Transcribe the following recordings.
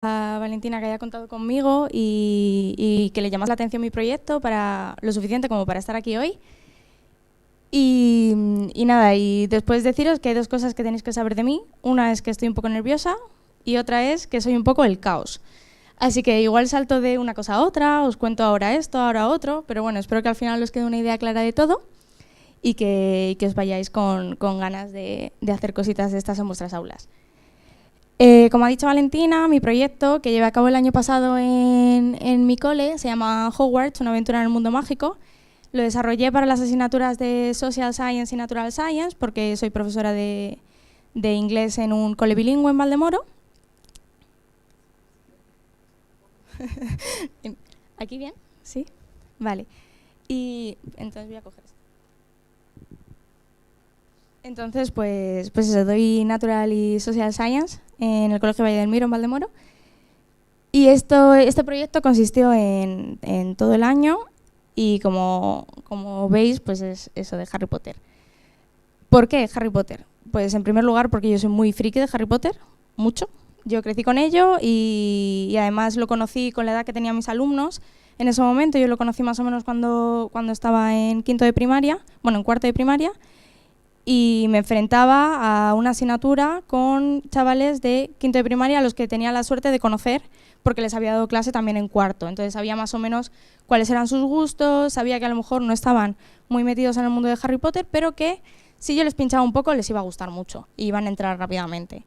a Valentina que haya contado conmigo y que le llamas la atención mi proyecto para lo suficiente como para estar aquí hoy. Y nada, y después deciros que hay dos cosas que tenéis que saber de mí. Una es que estoy un poco nerviosa y otra es que soy un poco el caos. Así que igual salto de una cosa a otra, os cuento ahora esto, ahora otro, pero bueno, espero que al final os quede una idea clara de todo y que os vayáis con ganas de hacer cositas de estas en vuestras aulas. Como ha dicho Valentina, mi proyecto, que llevé a cabo el año pasado en mi cole, se llama Hogwarts, una aventura en el mundo mágico. Lo desarrollé para las asignaturas de Social Science y Natural Science, porque soy profesora de inglés en un cole bilingüe en Valdemoro. ¿Aquí bien? ¿Sí? Vale. Y entonces voy a coger esto. Entonces, pues eso, doy Natural y Social Science en el Colegio Valle del Miro, en Valdemoro. Y este proyecto consistió en todo el año y como veis, pues es eso de Harry Potter. ¿Por qué Harry Potter? Pues en primer lugar porque yo soy muy friki de Harry Potter, mucho. Yo crecí con ello y además lo conocí con la edad que tenían mis alumnos. En ese momento yo lo conocí más o menos cuando estaba en quinto de primaria, bueno, en cuarto de primaria, y me enfrentaba a una asignatura con chavales de quinto de primaria a los que tenía la suerte de conocer porque les había dado clase también en cuarto. Entonces sabía más o menos cuáles eran sus gustos, sabía que a lo mejor no estaban muy metidos en el mundo de Harry Potter, pero que si yo les pinchaba un poco les iba a gustar mucho y iban a entrar rápidamente.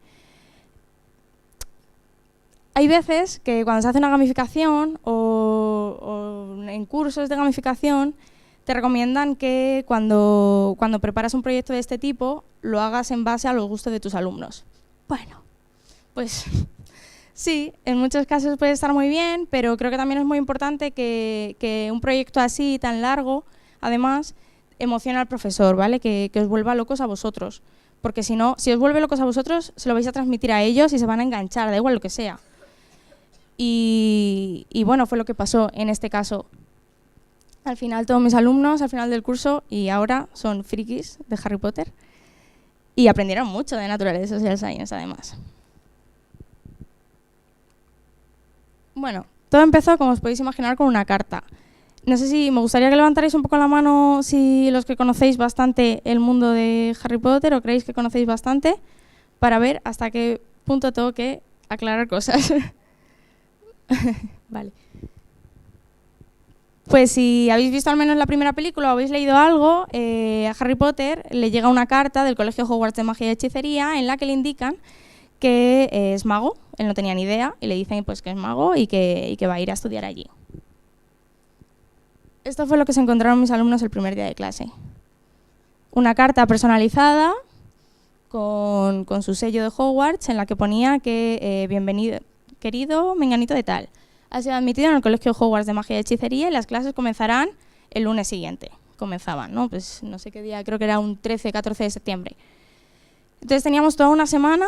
Hay veces que cuando se hace una gamificación o en cursos de gamificación te recomiendan que cuando preparas un proyecto de este tipo lo hagas en base a los gustos de tus alumnos. Bueno, pues sí, en muchos casos puede estar muy bien, pero creo que también es muy importante que un proyecto así tan largo, además, emocione al profesor, ¿vale? Que os vuelva locos a vosotros. Porque si no, si os vuelve locos a vosotros, se lo vais a transmitir a ellos y se van a enganchar, da igual lo que sea. Y bueno, fue lo que pasó en este caso. Al final todos mis alumnos, al final del curso, y ahora son frikis de Harry Potter y aprendieron mucho de Natural y Social Science, además. Bueno, todo empezó, como os podéis imaginar, con una carta. No sé si me gustaría que levantarais un poco la mano si los que conocéis bastante el mundo de Harry Potter o creéis que conocéis bastante, para ver hasta qué punto tengo que aclarar cosas. Vale. Pues si habéis visto al menos la primera película o habéis leído algo, a Harry Potter le llega una carta del Colegio Hogwarts de Magia y Hechicería en la que le indican que es mago, él no tenía ni idea, y le dicen pues que es mago y que va a ir a estudiar allí. Esto fue lo que se encontraron mis alumnos el primer día de clase. Una carta personalizada con su sello de Hogwarts en la que ponía que bienvenido, querido menganito de tal. Ha sido admitido en el Colegio Hogwarts de Magia y Hechicería y las clases comenzarán el lunes siguiente. Comenzaban, ¿no? Pues no sé qué día, creo que era un 13-14 de septiembre. Entonces teníamos toda una semana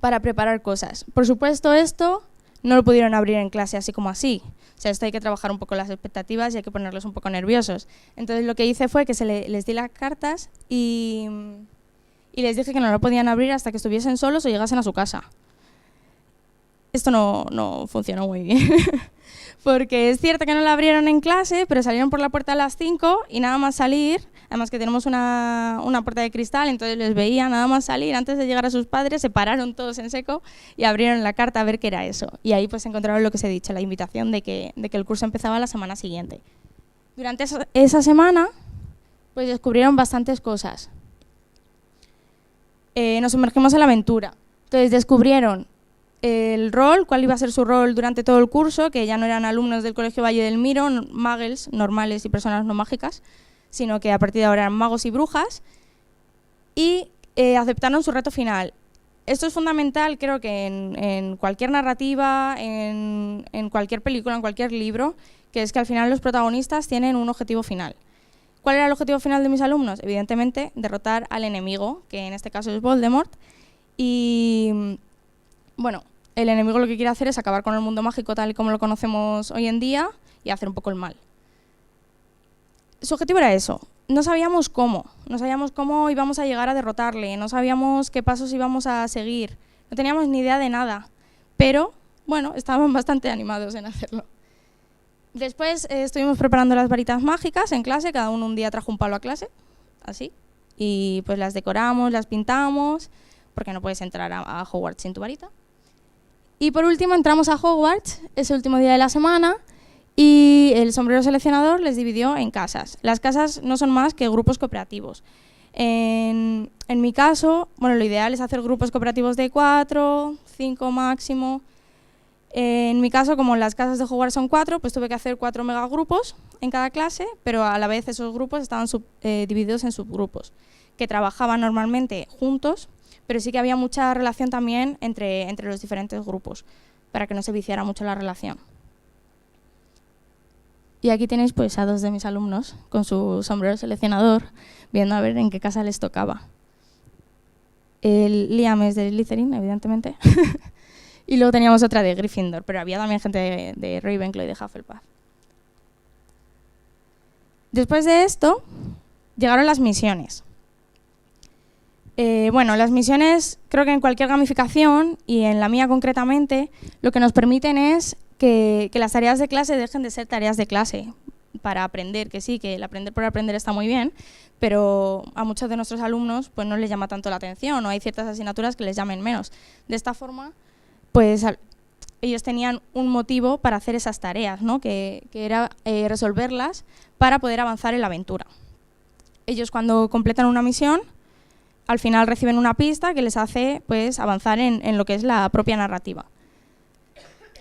para preparar cosas. Por supuesto, esto no lo pudieron abrir en clase así como así. O sea, esto hay que trabajar un poco las expectativas y hay que ponerlos un poco nerviosos. Entonces lo que hice fue que les di las cartas y les dije que no lo podían abrir hasta que estuviesen solos o llegasen a su casa. Esto no funcionó muy bien, porque es cierto que no la abrieron en clase, pero salieron por la puerta a las 5 y nada más salir, además que tenemos una puerta de cristal, entonces les veía nada más salir, antes de llegar a sus padres, se pararon todos en seco y abrieron la carta a ver qué era eso. Y ahí pues encontraron lo que os he dicho, la invitación de que el curso empezaba la semana siguiente. Durante esa semana pues descubrieron bastantes cosas. Nos sumergimos en la aventura, entonces descubrieron el rol, cuál iba a ser su rol durante todo el curso, que ya no eran alumnos del Colegio Valle del Miro, muggles normales y personas no mágicas, sino que a partir de ahora eran magos y brujas, y aceptaron su reto final. Esto es fundamental, creo que en cualquier narrativa, en cualquier película, en cualquier libro, que es que al final los protagonistas tienen un objetivo final. ¿Cuál era el objetivo final de mis alumnos? Evidentemente, derrotar al enemigo, que en este caso es Voldemort, y bueno, el enemigo lo que quiere hacer es acabar con el mundo mágico tal y como lo conocemos hoy en día y hacer un poco el mal. Su objetivo era eso. No sabíamos cómo íbamos a llegar a derrotarle, no sabíamos qué pasos íbamos a seguir, no teníamos ni idea de nada, pero bueno, estaban bastante animados en hacerlo. Después estuvimos preparando las varitas mágicas en clase, cada uno un día trajo un palo a clase, así, y pues las decoramos, las pintamos, porque no puedes entrar a Hogwarts sin tu varita. Y por último entramos a Hogwarts, ese último día de la semana, y el sombrero seleccionador les dividió en casas. Las casas no son más que grupos cooperativos. En mi caso, bueno, lo ideal es hacer grupos cooperativos de 4, 5 máximo. En mi caso, como las casas de Hogwarts son 4, pues tuve que hacer 4 megagrupos en cada clase, pero a la vez esos grupos estaban divididos en subgrupos, que trabajaban normalmente juntos, pero sí que había mucha relación también entre los diferentes grupos, para que no se viciara mucho la relación. Y aquí tenéis pues a 2 de mis alumnos con su sombrero seleccionador, viendo a ver en qué casa les tocaba. El Liam es de Slytherin, evidentemente. Y luego teníamos otra de Gryffindor, pero había también gente de Ravenclaw y de Hufflepuff. Después de esto, llegaron las misiones. Bueno, las misiones, creo que en cualquier gamificación, y en la mía concretamente, lo que nos permiten es que las tareas de clase dejen de ser tareas de clase para aprender, que sí, que el aprender por aprender está muy bien, pero a muchos de nuestros alumnos pues no les llama tanto la atención, o hay ciertas asignaturas que les llamen menos. De esta forma, pues ellos tenían un motivo para hacer esas tareas, ¿no? que era resolverlas para poder avanzar en la aventura. Ellos, cuando completan una misión, al final reciben una pista que les hace pues avanzar en lo que es la propia narrativa.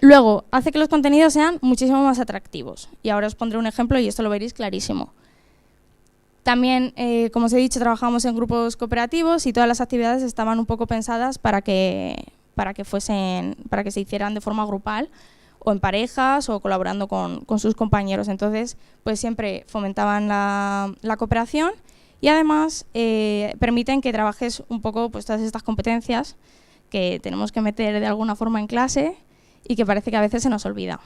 Luego, hace que los contenidos sean muchísimo más atractivos. Y ahora os pondré un ejemplo y esto lo veréis clarísimo. También, como os he dicho, trabajamos en grupos cooperativos y todas las actividades estaban un poco pensadas para que se hicieran de forma grupal, o en parejas, o colaborando con sus compañeros. Entonces, pues siempre fomentaban la cooperación y además permiten que trabajes un poco pues todas estas competencias que tenemos que meter de alguna forma en clase y que parece que a veces se nos olvida.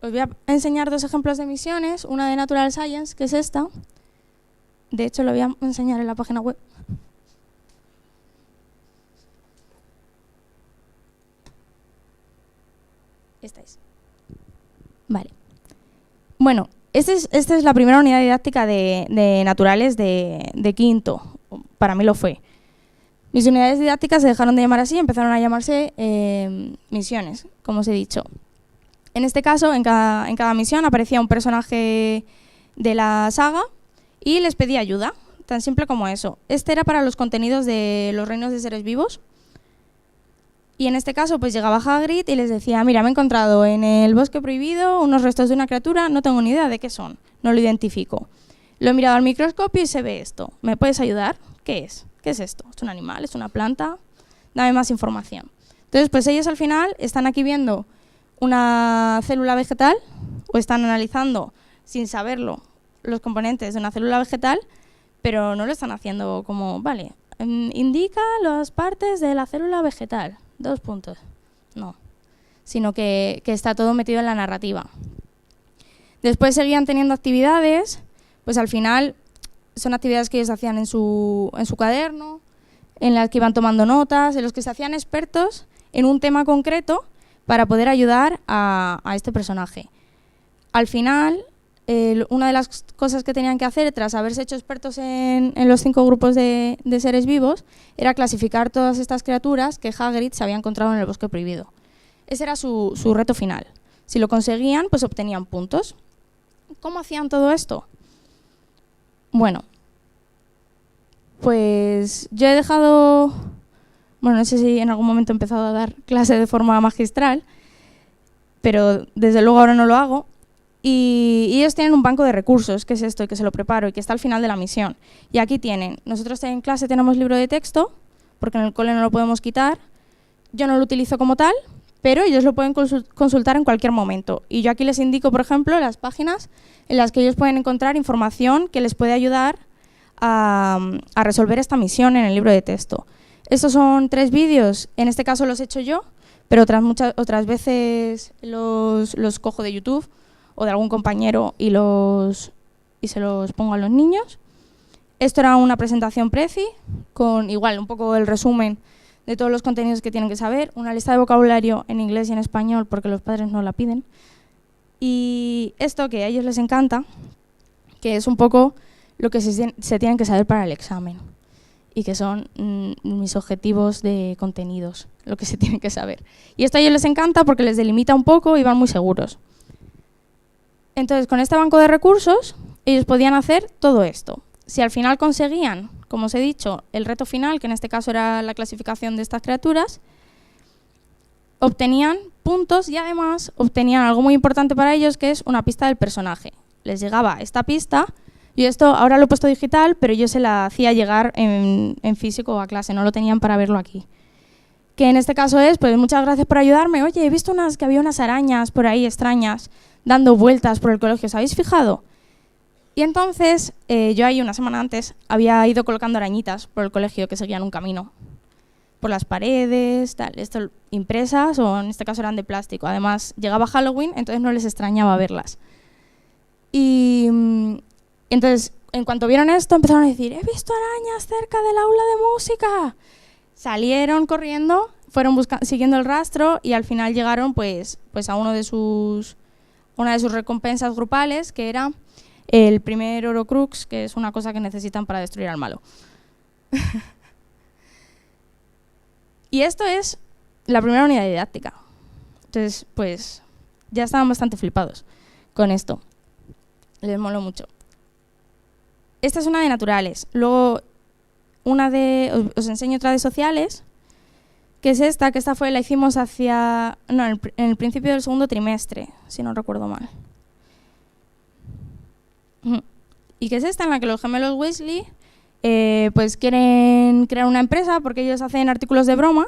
Os voy a enseñar 2 ejemplos de misiones, una de Natural Science, que es esta. De hecho, lo voy a enseñar en la página web. Esta es. Vale. Bueno, esta es la primera unidad didáctica de naturales de quinto. Para mí lo fue. Mis unidades didácticas se dejaron de llamar así y empezaron a llamarse misiones, como os he dicho. En este caso, en cada misión aparecía un personaje de la saga y les pedía ayuda, tan simple como eso. Este era para los contenidos de los reinos de seres vivos. Y en este caso, pues llegaba Hagrid y les decía: mira, me he encontrado en el bosque prohibido unos restos de una criatura, no tengo ni idea de qué son, no lo identifico. Lo he mirado al microscopio y se ve esto. ¿Me puedes ayudar? ¿Qué es? ¿Qué es esto? ¿Es un animal? ¿Es una planta? Dame más información. Entonces, pues ellos al final están aquí viendo una célula vegetal, o están analizando, sin saberlo, los componentes de una célula vegetal, pero no lo están haciendo como, vale, indica las partes de la célula vegetal, 2 puntos. No, sino que está todo metido en la narrativa. Después seguían teniendo actividades, pues al final son actividades que ellos hacían en su cuaderno, en las que iban tomando notas, en los que se hacían expertos en un tema concreto para poder ayudar a este personaje. Al final, una de las cosas que tenían que hacer, tras haberse hecho expertos en los 5 grupos de seres vivos, era clasificar todas estas criaturas que Hagrid se había encontrado en el bosque prohibido. Ese era su reto final. Si lo conseguían, pues obtenían puntos. ¿Cómo hacían todo esto? Bueno, pues yo he dejado, bueno, no sé si en algún momento he empezado a dar clase de forma magistral, pero desde luego ahora no lo hago. Y ellos tienen un banco de recursos, que es esto, y que se lo preparo, y que está al final de la misión. Y aquí tienen, nosotros en clase tenemos libro de texto, porque en el cole no lo podemos quitar. Yo no lo utilizo como tal, pero ellos lo pueden consultar en cualquier momento. Y yo aquí les indico, por ejemplo, las páginas en las que ellos pueden encontrar información que les puede ayudar a resolver esta misión en el libro de texto. Estos son 3 vídeos, en este caso los he hecho yo, pero otras veces los cojo de YouTube o de algún compañero y se los pongo a los niños. Esto era una presentación Prezi, con igual un poco el resumen de todos los contenidos que tienen que saber, una lista de vocabulario en inglés y en español porque los padres no la piden. Y esto que a ellos les encanta, que es un poco lo que se tienen que saber para el examen y que son mis objetivos de contenidos, lo que se tienen que saber. Y esto a ellos les encanta porque les delimita un poco y van muy seguros. Entonces, con este banco de recursos, ellos podían hacer todo esto. Si al final conseguían, como os he dicho, el reto final, que en este caso era la clasificación de estas criaturas, obtenían puntos y además obtenían algo muy importante para ellos, que es una pista del personaje. Les llegaba esta pista, y esto ahora lo he puesto digital, pero yo se la hacía llegar en físico a clase, no lo tenían para verlo aquí. Que en este caso es, pues muchas gracias por ayudarme, oye, he visto que había unas arañas por ahí extrañas dando vueltas por el colegio, ¿os habéis fijado? Y entonces, yo ahí una semana antes había ido colocando arañitas por el colegio que seguían un camino, por las paredes, tal, esto impresas o en este caso eran de plástico. Además, llegaba Halloween, entonces no les extrañaba verlas. Y entonces, en cuanto vieron esto, empezaron a decir, he visto arañas cerca del aula de música. Salieron corriendo, fueron siguiendo el rastro y al final llegaron pues a una de sus recompensas grupales, que era el primer Horcrux, que es una cosa que necesitan para destruir al malo. Y esto es la primera unidad didáctica. Entonces, pues, ya estaban bastante flipados con esto. Les moló mucho. Esta es una de naturales. Luego, os enseño otra de sociales, que es esta, que esta la hicimos en el principio del segundo trimestre, si no recuerdo mal. Y que es esta, en la que los gemelos Weasley pues quieren crear una empresa porque ellos hacen artículos de broma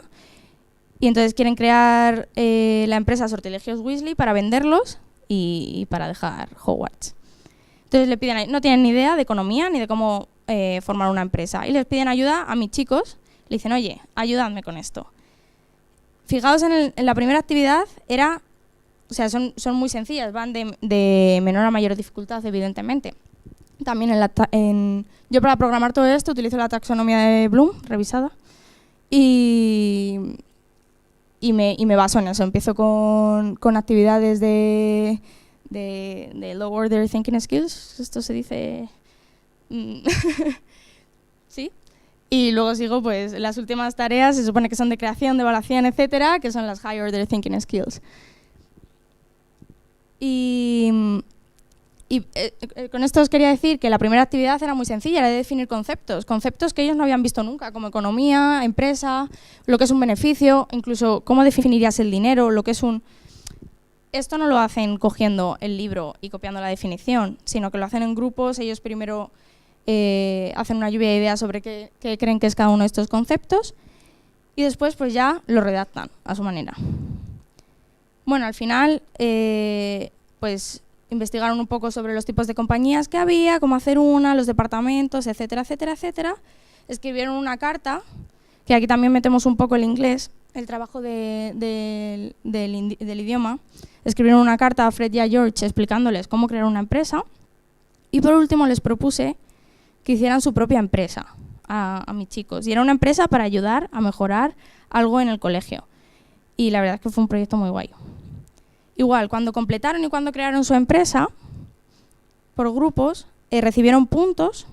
y entonces quieren crear la empresa Sortilegios Weasley para venderlos y para dejar Hogwarts. Entonces le piden, no tienen ni idea de economía ni de cómo formar una empresa y les piden ayuda a mis chicos. Le dicen, oye, ayúdame con esto. Fijaos en la primera actividad, son muy sencillas, van de menor a mayor dificultad, evidentemente. También yo para programar todo esto utilizo la taxonomía de Bloom, revisada, y me baso en eso. Empiezo con actividades de low order thinking skills, esto se dice... ¿Sí? Y luego sigo, pues, las últimas tareas, se supone que son de creación, de evaluación, etcétera, que son las high order thinking skills. Y con esto os quería decir que la primera actividad era muy sencilla, era de definir conceptos que ellos no habían visto nunca, como economía, empresa, lo que es un beneficio, incluso cómo definirías el dinero, lo que es un... Esto no lo hacen cogiendo el libro y copiando la definición, sino que lo hacen en grupos. Ellos primero hacen una lluvia de ideas sobre qué creen que es cada uno de estos conceptos y después pues ya lo redactan a su manera. Bueno, al final pues investigaron un poco sobre los tipos de compañías que había, cómo hacer una, los departamentos, etcétera, etcétera, etcétera. Escribieron una carta, que aquí también metemos un poco el inglés, el trabajo del idioma. Escribieron una carta a Fred y a George explicándoles cómo crear una empresa. Y por último les propuse que hicieran su propia empresa a mis chicos. Y era una empresa para ayudar a mejorar algo en el colegio. Y la verdad es que fue un proyecto muy guay. Igual, cuando completaron y cuando crearon su empresa, por grupos, recibieron puntos.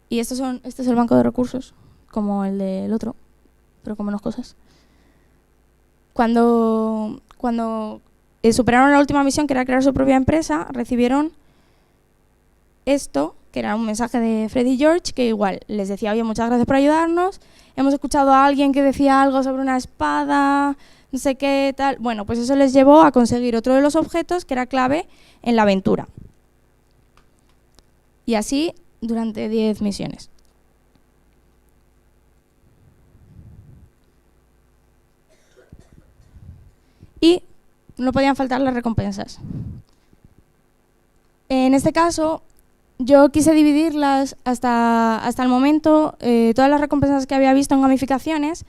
Y este es el banco de recursos, como el del otro, pero con menos cosas. Cuando superaron la última misión, que era crear su propia empresa, recibieron esto, que era un mensaje de Fred y George, que igual les decía, oye, muchas gracias por ayudarnos, hemos escuchado a alguien que decía algo sobre una espada, no sé qué tal. Bueno, pues eso les llevó a conseguir otro de los objetos que era clave en la aventura. Y así durante 10 misiones. Y no podían faltar las recompensas. En este caso, yo quise dividirlas hasta el momento. Todas las recompensas que había visto en gamificaciones,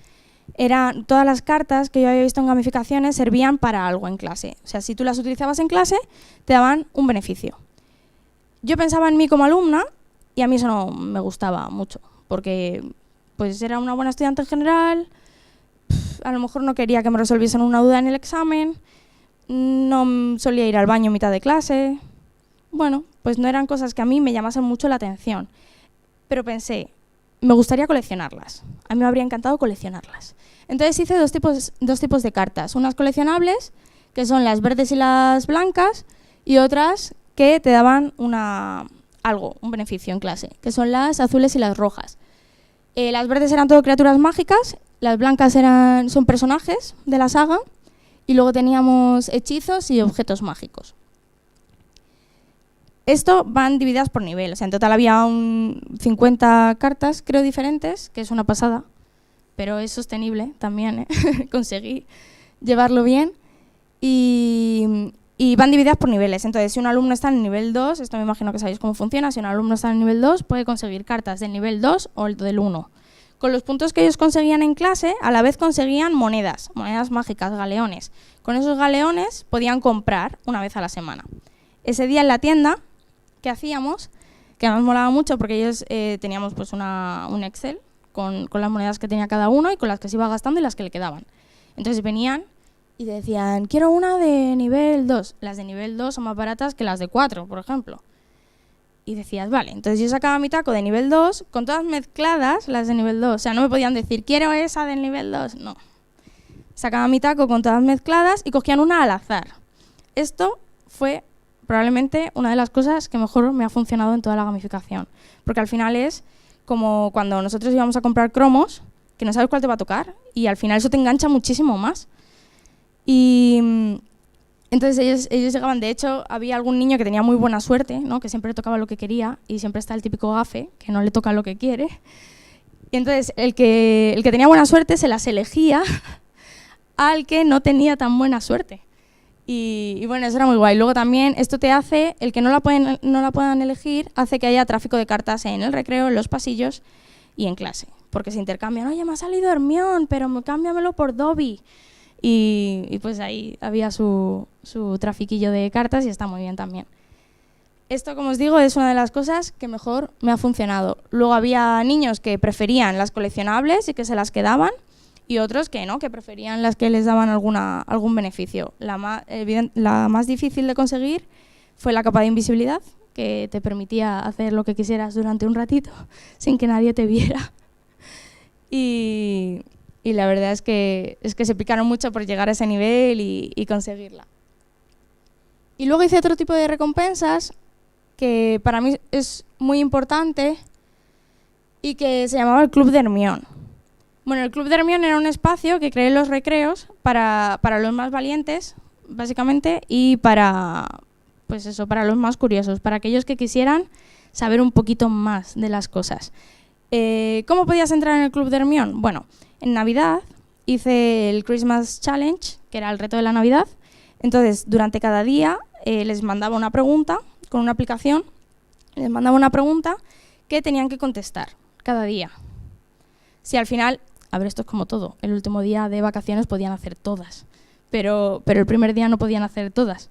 todas las cartas que yo había visto en gamificaciones servían para algo en clase. O sea, si tú las utilizabas en clase, te daban un beneficio. Yo pensaba en mí como alumna y a mí eso no me gustaba mucho, porque pues era una buena estudiante en general, a lo mejor no quería que me resolviesen una duda en el examen, no solía ir al baño en mitad de clase. Bueno, pues no eran cosas que a mí me llamasen mucho la atención. Pero pensé, me gustaría coleccionarlas. A mí me habría encantado coleccionarlas. Entonces hice dos tipos de cartas. Unas coleccionables, que son las verdes y las blancas, y otras que te daban un beneficio en clase, que son las azules y las rojas. Las verdes eran todo criaturas mágicas, las blancas son personajes de la saga, y luego teníamos hechizos y objetos mágicos. Esto van divididas por nivel, o sea, en total había 50 cartas, creo, diferentes, que es una pasada, pero es sostenible también, ¿eh? Conseguí llevarlo bien. Y van divididas por niveles, entonces si un alumno está en el nivel 2, esto me imagino que sabéis cómo funciona, si un alumno está en el nivel 2 puede conseguir cartas del nivel 2 o del 1. Con los puntos que ellos conseguían en clase, a la vez conseguían monedas mágicas, galeones. Con esos galeones podían comprar una vez a la semana. Ese día en la tienda, ¿qué hacíamos? Que nos molaba mucho porque ellos teníamos pues un Excel con las monedas que tenía cada uno y con las que se iba gastando y las que le quedaban. Entonces venían y decían, quiero una de nivel 2. Las de nivel 2 son más baratas que las de 4, por ejemplo. Y decías, vale, entonces yo sacaba mi taco de nivel 2 con todas mezcladas las de nivel 2. O sea, no me podían decir, quiero esa del nivel 2. No. Sacaba mi taco con todas mezcladas y cogían una al azar. Esto fue probablemente una de las cosas que mejor me ha funcionado en toda la gamificación. Porque al final es como cuando nosotros íbamos a comprar cromos, que no sabes cuál te va a tocar, y al final eso te engancha muchísimo más. Y entonces ellos llegaban, de hecho, había algún niño que tenía muy buena suerte, ¿no? Que siempre le tocaba lo que quería, y siempre está el típico gafe, que no le toca lo que quiere. Y entonces el que tenía buena suerte se las elegía al que no tenía tan buena suerte. Y bueno, eso era muy guay. Luego también esto te hace, el que no la puedan elegir, hace que haya tráfico de cartas en el recreo, en los pasillos y en clase. Porque se intercambian, oye, me ha salido Hermione, pero cámbiamelo por Dobby. Y pues ahí había su trafiquillo de cartas y está muy bien también. Esto, como os digo, es una de las cosas que mejor me ha funcionado. Luego había niños que preferían las coleccionables y que se las quedaban, y otros que no, que preferían las que les daban algún beneficio. La más difícil de conseguir fue la capa de invisibilidad, que te permitía hacer lo que quisieras durante un ratito sin que nadie te viera. Y la verdad es que se picaron mucho por llegar a ese nivel y conseguirla. Y luego hice otro tipo de recompensas que para mí es muy importante y que se llamaba el Club de Hermione. Bueno, el Club de Hermione era un espacio que creé en los recreos para los más valientes, básicamente, y para los más curiosos, para aquellos que quisieran saber un poquito más de las cosas. ¿Cómo podías entrar en el Club de Hermione? Bueno, en Navidad hice el Christmas Challenge, que era el reto de la Navidad. Entonces, durante cada día les mandaba una pregunta con una aplicación, les mandaba una pregunta que tenían que contestar cada día. Si al final, a ver, esto es como todo, el último día de vacaciones podían hacer todas, pero el primer día no podían hacer todas.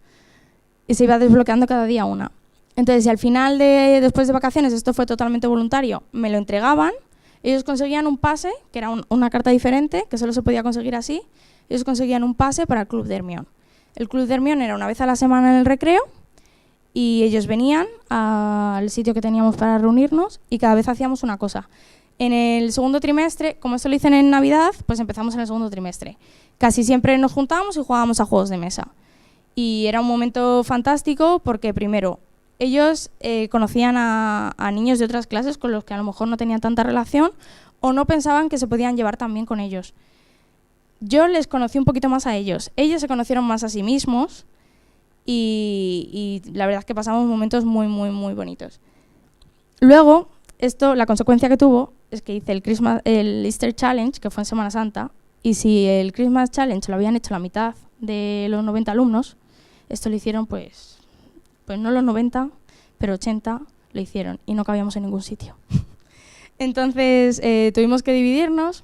Y se iba desbloqueando cada día una. Entonces, si al final, después de vacaciones, esto fue totalmente voluntario, me lo entregaban, ellos conseguían un pase, que era una carta diferente, que solo se podía conseguir así, ellos conseguían un pase para el Club de Hermione. El Club de Hermione era una vez a la semana en el recreo, y ellos venían al sitio que teníamos para reunirnos y cada vez hacíamos una cosa. En el segundo trimestre, como esto lo hice en Navidad, pues empezamos en el segundo trimestre. Casi siempre nos juntábamos y jugábamos a juegos de mesa. Y era un momento fantástico porque, primero, ellos conocían a niños de otras clases con los que a lo mejor no tenían tanta relación o no pensaban que se podían llevar tan bien con ellos. Yo les conocí un poquito más a ellos. Ellos se conocieron más a sí mismos y la verdad es que pasamos momentos muy, muy, muy bonitos. Luego, la consecuencia que tuvo es que hice el Easter Challenge, que fue en Semana Santa, y si el Christmas Challenge lo habían hecho la mitad de los 90 alumnos, esto lo hicieron pues no los 90, pero 80 lo hicieron y no cabíamos en ningún sitio. Entonces tuvimos que dividirnos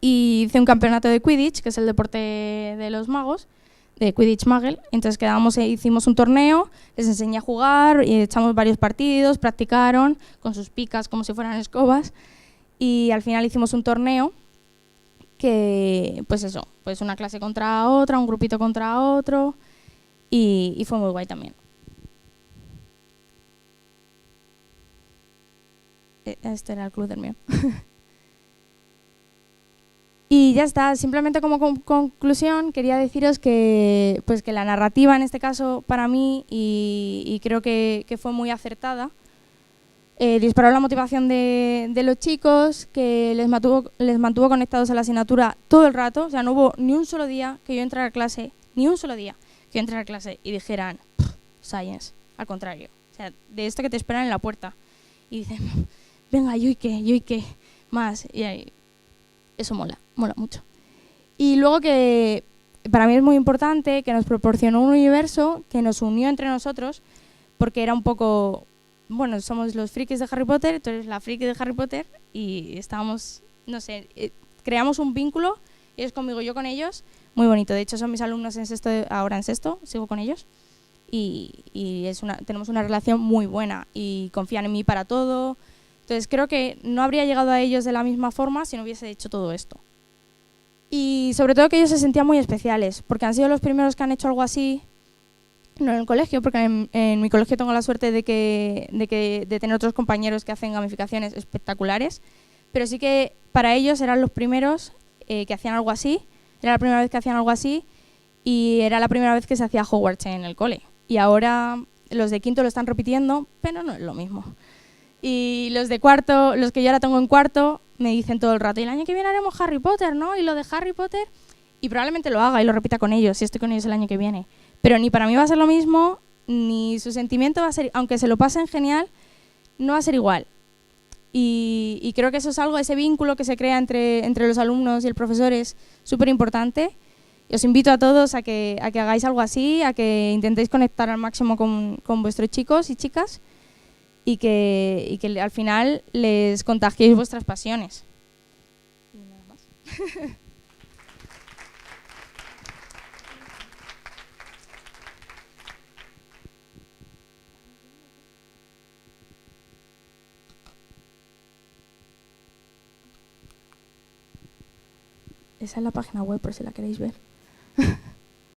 y hice un campeonato de Quidditch, que es el deporte de los magos, de Quidditch Muggle. Entonces hicimos un torneo, les enseñé a jugar, y echamos varios partidos, practicaron con sus picas como si fueran escobas y al final hicimos un torneo que, pues eso, pues una clase contra otra, un grupito contra otro, y fue muy guay también. Este era el club del mío. Y ya está, simplemente como conclusión quería deciros que, pues que la narrativa en este caso para mí, y creo que fue muy acertada, disparó la motivación de los chicos, que les mantuvo conectados a la asignatura todo el rato. O sea, no hubo ni un solo día que yo entrara a clase, ni un solo día que yo entrara a clase y dijeran Science, al contrario. O sea, de esto que te esperan en la puerta. Y dicen, venga, yo y qué, más. Y ahí, eso mola mucho. Y luego que para mí es muy importante que nos proporcionó un universo que nos unió entre nosotros, porque era un poco, bueno, somos los frikis de Harry Potter, tú eres la friki de Harry Potter, y estábamos, no sé, creamos un vínculo, ellos conmigo, yo con ellos, muy bonito. De hecho, son mis alumnos en sexto, ahora en sexto, sigo con ellos, y tenemos una relación muy buena y confían en mí para todo. Entonces creo que no habría llegado a ellos de la misma forma si no hubiese hecho todo esto. Y sobre todo que ellos se sentían muy especiales, porque han sido los primeros que han hecho algo así, no en el colegio, porque en mi colegio tengo la suerte de tener otros compañeros que hacen gamificaciones espectaculares, pero sí que para ellos eran los primeros que hacían algo así, era la primera vez que hacían algo así, y era la primera vez que se hacía Hogwarts en el cole. Y ahora los de quinto lo están repitiendo, pero no es lo mismo. Y los de cuarto, los que yo ahora tengo en cuarto, me dicen todo el rato, y el año que viene haremos Harry Potter, ¿no? Y lo de Harry Potter, y probablemente lo haga y lo repita con ellos, si estoy con ellos el año que viene. Pero ni para mí va a ser lo mismo, ni su sentimiento va a ser, aunque se lo pasen genial, no va a ser igual. Y creo que eso es algo, ese vínculo que se crea entre los alumnos y el profesor es súper importante. Y os invito a todos a que hagáis algo así, a que intentéis conectar al máximo con vuestros chicos y chicas, y que al final les contagiéis vuestras pasiones. Y nada más. Esa es la página web por si la queréis ver.